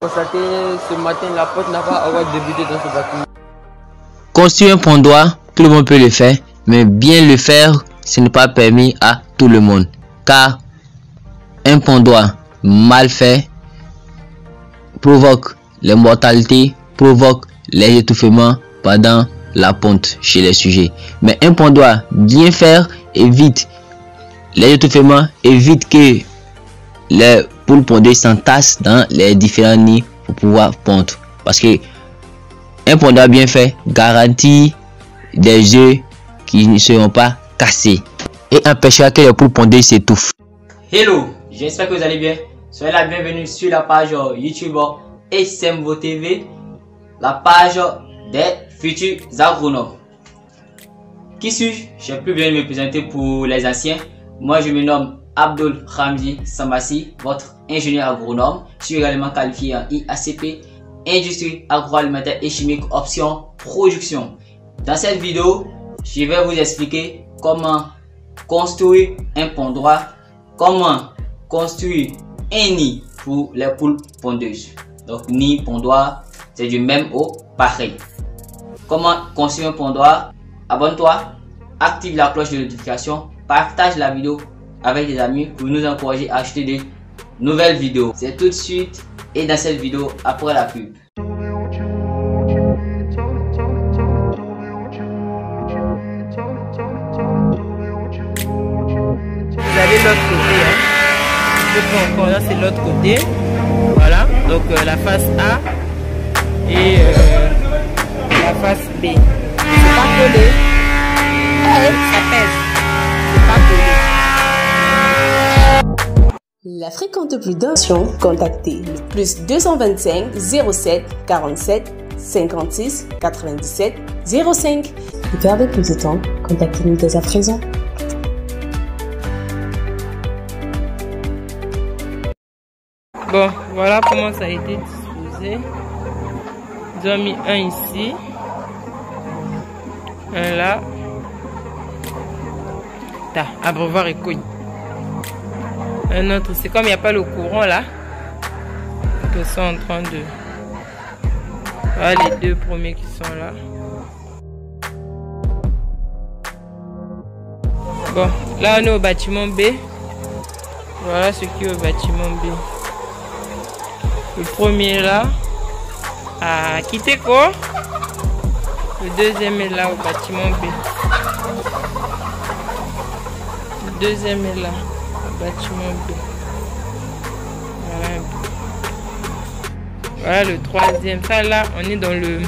Constaté ce matin, la porte n'a pas encore débuté dans ce bâtiment. Construire un pont droit, tout le monde peut le faire, mais bien le faire, ce n'est pas permis à tout le monde. Car un pont droit mal fait provoque les mortalités, provoque les étouffements pendant la ponte chez les sujets. Mais un pont droit bien fait évite les étouffements, évite que les poules pondeuses s'entassent dans les différents nids pour pouvoir pondre. Parce que un pont droit bien fait garantit des œufs qui ne seront pas cassés et empêchera que les poules pondeuses s'étouffent. Hello, j'espère que vous allez bien. Soyez la bienvenue sur la page YouTube SMVO TV, la page des futurs agronomes. Qui suis-je? Je vais plus bien me présenter pour les anciens. Moi, je me nomme Abdul Ramzi Sambassi, votre ingénieur agronome. Je suis également qualifié en IACP, Industrie agroalimentaire et chimique, option production. Dans cette vidéo, je vais vous expliquer comment construire un pont droit, comment construire un nid pour les poules pondeuses. Donc, nid, pont droit, c'est du même au pareil. Comment construire un pont droit? Abonne-toi, active la cloche de notification, partage la vidéo avec tes amis pour nous encourager à acheter des nouvelles vidéos. C'est tout de suite et dans cette vidéo après la pub. Vous avez l'autre côté, hein. Je prends encore là, c'est l'autre côté. Voilà, donc la face A et la face B. C'est pas collé. Ça pèse. C'est pas collé. La fréquente plus d'un, contactez le plus 225 07 47 56 97 05. Pour perdre plus de temps, contactez-nous dès à présent. Bon, voilà comment ça a été disposé. Ils ont mis un ici, un là. T'as abreuvoir et couille. Un autre, c'est comme il n'y a pas le courant là. Ils sont en train de... Voilà les deux premiers qui sont là. Bon, là on est au bâtiment B. Voilà ce qui est au bâtiment B. Le premier là a quitté quoi? Le deuxième est là au bâtiment B. Le deuxième est là au bâtiment B. Voilà. Voilà le troisième. Ça là, on est dans le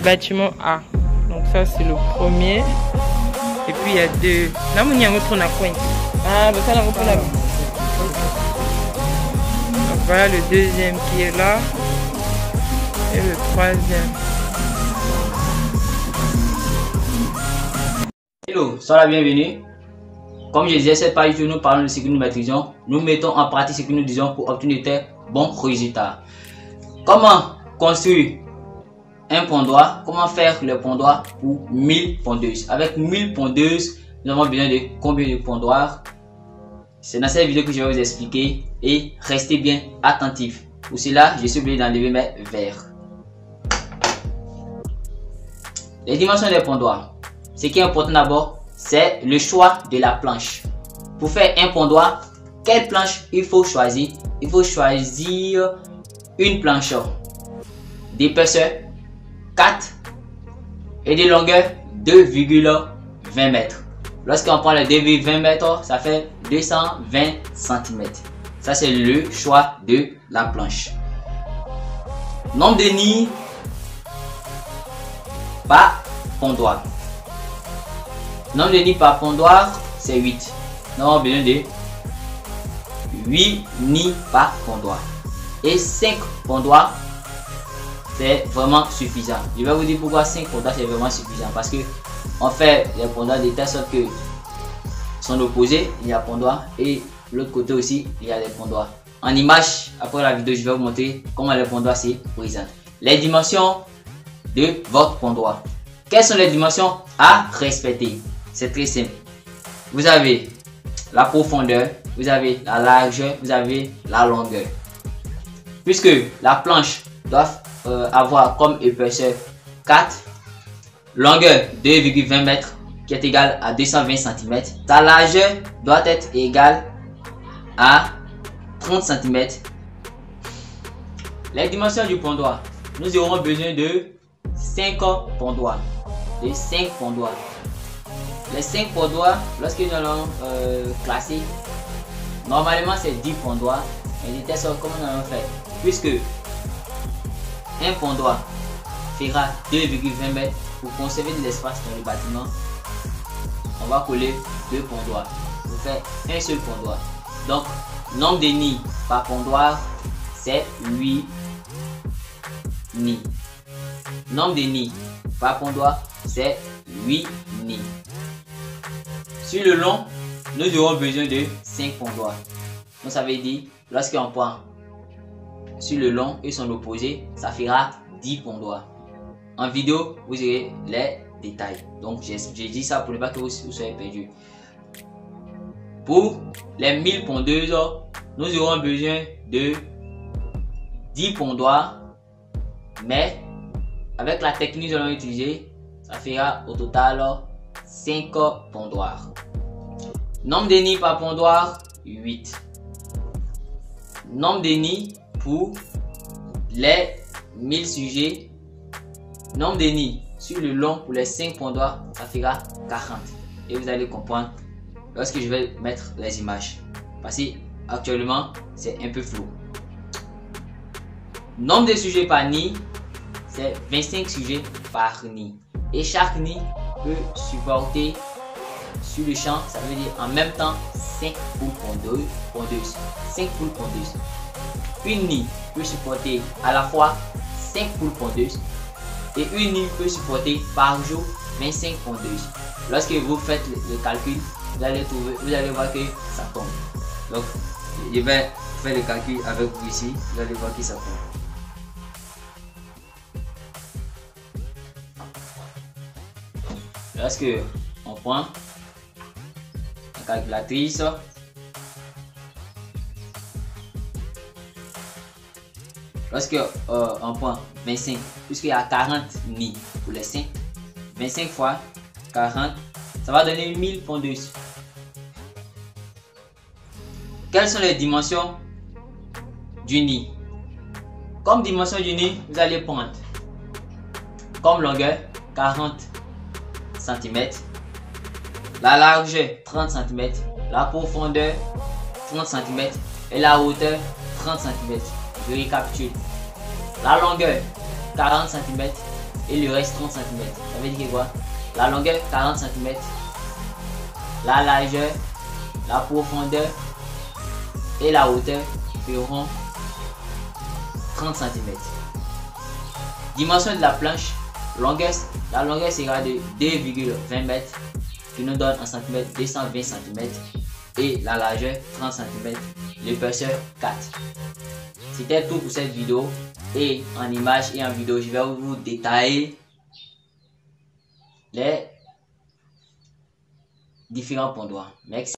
bâtiment A. Donc ça c'est le premier. Et puis il y a deux. Là, on y a un autre coin. Ah, ben ça là, on peut la... Voilà le deuxième qui est là et le troisième. Hello, sois la bienvenue. Comme je disais, cette page nous parlons de ce que nous maîtrisons. Nous mettons en pratique ce que nous disons pour obtenir de bons résultats. Comment construire un pont droit? Comment faire le pont droit pour 1000 pondeuses? Avec 1000 pondeuses, nous avons besoin de combien de ponts droits? C'est dans cette vidéo que je vais vous expliquer et restez bien attentifs. Pour cela, je suis obligé d'enlever mes verres. Les dimensions des ponts droits. Ce qui est important d'abord, c'est le choix de la planche. Pour faire un pont droit, quelle planche il faut choisir? Il faut choisir une planche d'épaisseur 4 et de longueur 2,20 mètres. Lorsqu'on prend le 2,20 mètres, ça fait 220 cm. Ça, c'est le choix de la planche. Nombre de nids par pont droit. Nombre de nids par pont droit, c'est 8. Nous avons besoin de 8 nids par pont droit. Et 5 ponts droits, c'est vraiment suffisant. Je vais vous dire pourquoi 5 ponts droits c'est vraiment suffisant. Parce que on fait les ponts droits de telle sorte que son opposé, il y a pont droit et l'autre côté aussi, il y a les ponts droits. En image, après la vidéo, je vais vous montrer comment les ponts droits se présentent. Les dimensions de votre pont droit. Quelles sont les dimensions à respecter? C'est très simple. Vous avez la profondeur, vous avez la largeur, vous avez la longueur. puisque la planche doit avoir comme épaisseur 4, longueur 2,20 m qui est égale à 220 cm, ta largeur doit être égale à 30 cm. Les dimensions du pondoir, nous aurons besoin de 5 pondoirs. Les 5 pondoirs, lorsque nous allons classer, normalement c'est 10 pondoirs, mais les tests comment nous allons faire, puisque un pondoir fera 2,20 m. Pour conserver de l'espace dans le bâtiment, on va coller 2 pondoirs pour faire un seul pondoir. Donc nombre de nids par pondoir c'est 8 nids. Nombre de nids par pondoir c'est 8 nids. Sur le long, nous aurons besoin de 5 pondoirs. Donc ça veut dire, lorsqu'on prend sur le long et son opposé, ça fera 10 pondoirs. En vidéo, vous aurez les détails. Donc j'ai dit ça pour ne pas que vous soyez perdu. Pour les 1000 pondeuses, nous aurons besoin de 10 pondoirs. Mais avec la technique que nous allons utiliser, ça fera au total 5 pondoirs. Nombre de nids par pondoir, 8. Nombre de nids pour les 1000 sujets. Nombre de nids sur le long pour les 5 pondoirs, ça fera 40. Et vous allez comprendre lorsque je vais mettre les images. Parce que actuellement, c'est un peu flou. Nombre de sujets par nid, c'est 25 sujets par nid. Et chaque nid peut supporter sur le champ, ça veut dire en même temps 5 poules pondeuses. 5 poules pondeuses. Une nid peut supporter à la fois 5 poules pondeuses. Et une nid peut supporter par jour 25 pondeuses. Lorsque vous faites le calcul, vous allez voir que ça tombe. Donc, je vais faire le calcul avec vous ici. Vous allez voir que ça tombe. Lorsque on prend la calculatrice, lorsque on prend 25, puisqu'il y a 40 nids pour les 5, 25 fois 40, ça va donner 1000 pondeuses. Quelles sont les dimensions du nid? Comme dimension du nid, vous allez prendre comme longueur 40 cm, la largeur 30 cm, la profondeur 30 cm et la hauteur 30 cm. Je récapitule. La longueur 40 cm et le reste 30 cm. Ça veut dire quoi? La longueur 40 cm, la largeur, la profondeur et la hauteur feront 30 cm. Dimension de la planche, la longueur sera de 2,20 m qui nous donne en centimètres 220 cm et la largeur 30 cm, l'épaisseur 4. C'était tout pour cette vidéo et en image et en vidéo je vais vous détailler les différents pondoirs. Merci.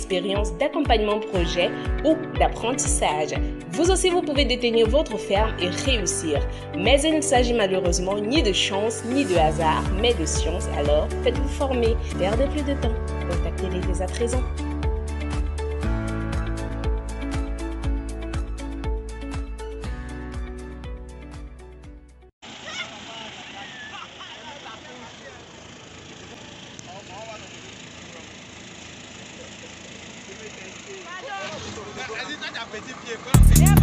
d'expérience d'accompagnement projet ou d'apprentissage. Vous aussi, vous pouvez détenir votre ferme et réussir. Mais il ne s'agit malheureusement ni de chance ni de hasard, mais de science. Alors, faites-vous former. Perdez plus de temps. Contactez-les dès à présent. Vas-y, t'as petit pied.